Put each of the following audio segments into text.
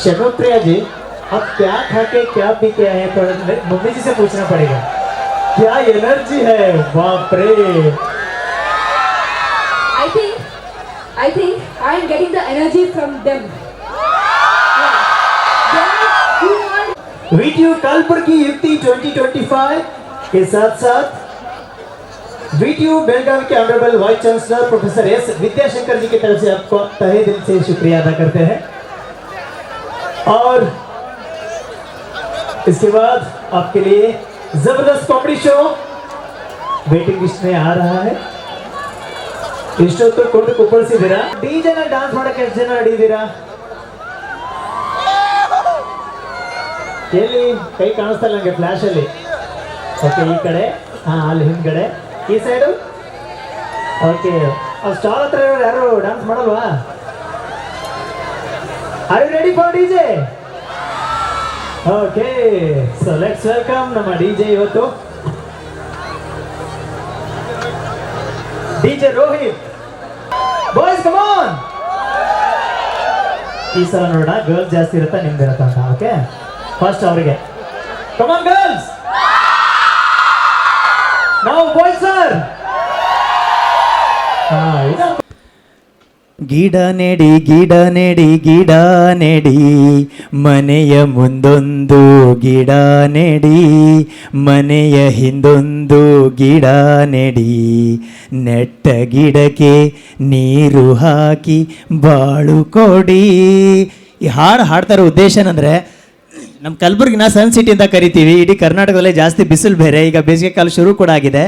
शर्मप्रिया जी, अब क्या खा के क्या पी के आए, पर मम्मी जी से पूछना पड़ेगा। क्या एनर्जी है, बाप रे। I think I am getting the energy from them. VTU कालपुर की युक्ति 2025 के साथ साथ वीडियो बेलगाम के honourable vice chancellor professor S Vidyashankar ji की तरफ से आपको तहे दिल से शुक्रिया अदा करते हैं। और इसके बाद आपके लिए जबरदस्त कॉमेडी शो वेटिंग लिस्ट में आ रहा है। ಇಷ್ಟೊತ್ತು ಕೊಟ್ಟು ಕುಪ್ಪಳಿಸಿದ್ದೀರಾ, ಡಿಜೆನ ಡಾನ್ಸ್ ಮಾಡಕ್ಕೆ ಎಷ್ಟು ಜನ ಅಡಿದ್ದೀರಾ? ಎಲ್ಲಿ ಕೈ ಕಾಣಿಸ್ತಾ ಇಲ್ಲ ನನಗೆ ಫ್ಲಾಶ್ ಅಲ್ಲಿ. ಓಕೆ, ಈ ಕಡೆ, ಹಾ ಅಲ್ಲಿ ಹಿಂದ್ಗಡೆ, ಈ ಸೈಡು. ಓಕೆ, ಸ್ಟಾಲ್ ಹತ್ರ ಯಾರು ಡಾನ್ಸ್ ಮಾಡಲ್ವಾ? Are you ready for DJ? Okay, so let's welcome ನಮ್ಮ ಡಿಜೆ ಇವತ್ತು DJ Rohit. Boys come on. ಈ ಸಲ ನೋಡೋಣ ಗರ್ಲ್ಸ್ ಜಾಸ್ತಿ ಇರುತ್ತಾ ನಿಮ್ದು ಇರುತ್ತಾ ಅಂತ. ಓಕೆ, ಫಸ್ಟ್ ಅವರಿಗೆ come on girls. Now boys sir. ಗಿಡ ನೆಡಿ ಗಿಡ ನೆಡಿ ಗಿಡ ನೆಡಿ, ಮನೆಯ ಮುಂದೊಂದು ಗಿಡ ನೆಡಿ, ಮನೆಯ ಹಿಂದೊಂದು ಗಿಡ ನೆಡಿ, ನೆಟ್ಟ ಗಿಡಕ್ಕೆ ನೀರು ಹಾಕಿ ಬಾಳು ಕೊಡಿ. ಈ ಹಾಡು ಹಾಡ್ತಾರೋ ಉದ್ದೇಶ ಏನಂದರೆ, ನಮ್ಮ ಕಲಬುರ್ಗಿನ ಸನ್ ಸಿಟಿ ಅಂತ ಕರಿತೀವಿ. ಇಡೀ ಕರ್ನಾಟಕದಲ್ಲೇ ಜಾಸ್ತಿ ಬಿಸಿಲು ಬೇರೆ, ಈಗ ಬೇಸಿಗೆ ಕಾಲ ಶುರು ಕೂಡ ಆಗಿದೆ.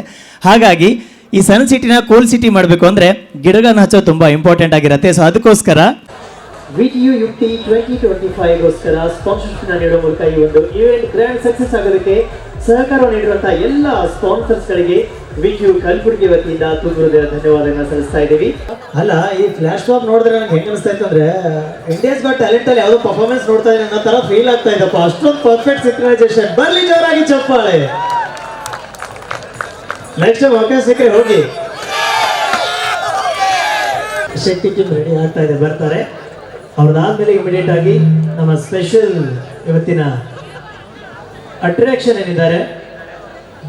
ಹಾಗಾಗಿ ಈ ಸನ್ ಸಿಟಿನ ಕೂಲ್ ಸಿಟಿ ಮಾಡಬೇಕು ಅಂದರೆ ಗಿಡಗಳನ್ನ ಹಚ್ಚೋದು ತುಂಬ ಇಂಪಾರ್ಟೆಂಟ್ ಆಗಿರುತ್ತೆ. ಸೊ ಅದಕ್ಕೋಸ್ಕರ ವಿಡಿಯೋ ಯುಕ್ತಿ 2025ಗೋಸ್ಕರ ಸ್ಪಾನ್ಸರ್ಶಿಪ್ ನೀಡುವ ಮೂಲಕ ಈ ಒಂದು ಇವೆಂಟ್ ಗ್ರ್ಯಾಂಡ್ ಸಕ್ಸಸ್ ಆಗೋದಕ್ಕೆ ಸಹಕಾರ ನೀಡಿರುವಂತಹ ಎಲ್ಲ ಸ್ಪಾನ್ಸರ್ಸ್ಗಳಿಗೆ ವಿಡಿಯೋ ಕಲಬುರ್ಗಿ ವತಿಯಿಂದ ತುಂಬ ಧನ್ಯವಾದಗಳನ್ನ ಸಲ್ಲಿಸ್ತಾ ಇದ್ದೀವಿ. ಅಲ್ಲ, ಈ ಫ್ಲಾಶ್ ಬಾಬ್ ನೋಡಿದ್ರೆ ನಂಗೆ ಹೆಂಗೆ ಅನಿಸ್ತಾ ಇತ್ತು ಅಂದ್ರೆ, ಇಂಡಿಯಾಸ್ ಗಾಟ್ ಟ್ಯಾಲೆಂಟ್ ಅಲ್ಲಿ ಯಾವುದೋ ಪರ್ಫಾರ್ಮೆನ್ಸ್ ನೋಡ್ತಾ ಇದ್ದೀನಿ ಅನ್ನೋ ತರ ಫೀಲ್ ಆಗ್ತಾ ಇದ್ದಪ್ಪ. ಅಷ್ಟೊಂದು ಪರ್ಫೆಕ್ಟ್ ಸಿಂಕ್ರನೈಸೇಷನ್. ಬರ್ಲಿ ಜೋರಾಗಿ ಚಪ್ಪಾಳೆ. ನೆಕ್ಸ್ಟ್ ಅವಕಾಶ ಸಿಕ್ಕರೆ ಹೋಗಿ. ಶಕ್ತಿ ಟೀಮ್ ರೆಡಿ ಆಗ್ತಾ ಇದೆ, ಬರ್ತಾರೆ. ಅವ್ರದ್ದಾದ್ಮೇಲೆ ಇಮಿಡಿಯೇಟ್ ಆಗಿ ನಮ್ಮ ಸ್ಪೆಷಲ್ ಇವತ್ತಿನ ಅಟ್ರಾಕ್ಷನ್ ಏನಿದ್ದಾರೆ,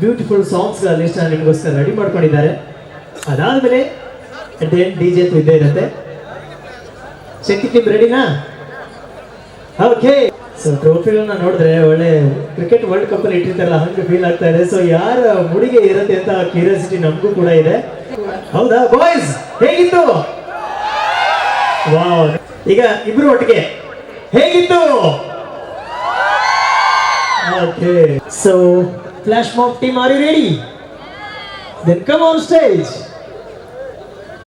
ಬ್ಯೂಟಿಫುಲ್ ಸಾಂಗ್ಸ್ಗಳ ಲಿಸ್ಟ್ ನಿಮಗೋಸ್ಕರ ರೆಡಿ ಮಾಡ್ಕೊಂಡಿದ್ದಾರೆ. ಅದಾದ್ಮೇಲೆ ಡಿಜೆ ಇದ್ದೇ ಇರುತ್ತೆ. ಶಕ್ತಿ ಟೀಮ್ ರೆಡಿನಾ? ಓಕೆ. ಸೊ ಟ್ರೋಫಿಗಳನ್ನ ನೋಡಿದ್ರೆ ಒಳ್ಳೆ ಕ್ರಿಕೆಟ್ ವರ್ಲ್ಡ್ ಕಪ್ ಅಲ್ಲಿ ಇಟ್ಟಿರ್ತಾರಲ್ಲ ಹಂಗೆ ಫೀಲ್ ಆಗ್ತಾ ಇದೆ. ಸೊ ಯಾರ ಮುಡಿಗೆ ಇರುತ್ತೆ ಅಂತ ಕ್ಯೂರಿಯಾಸಿಟಿ ನಮಗೂ ಕೂಡ ಇದೆ. ಹೌದಾ ಬಾಯ್ಸ್, ಹೇಗಿತ್ತು? ವಾವ್. ಈಗ ಇಬ್ರು ಒಟ್ಟಿಗೆ ಹೇಗಿತ್ತು? Okay, so flash mob team, are you ready? Then come on stage.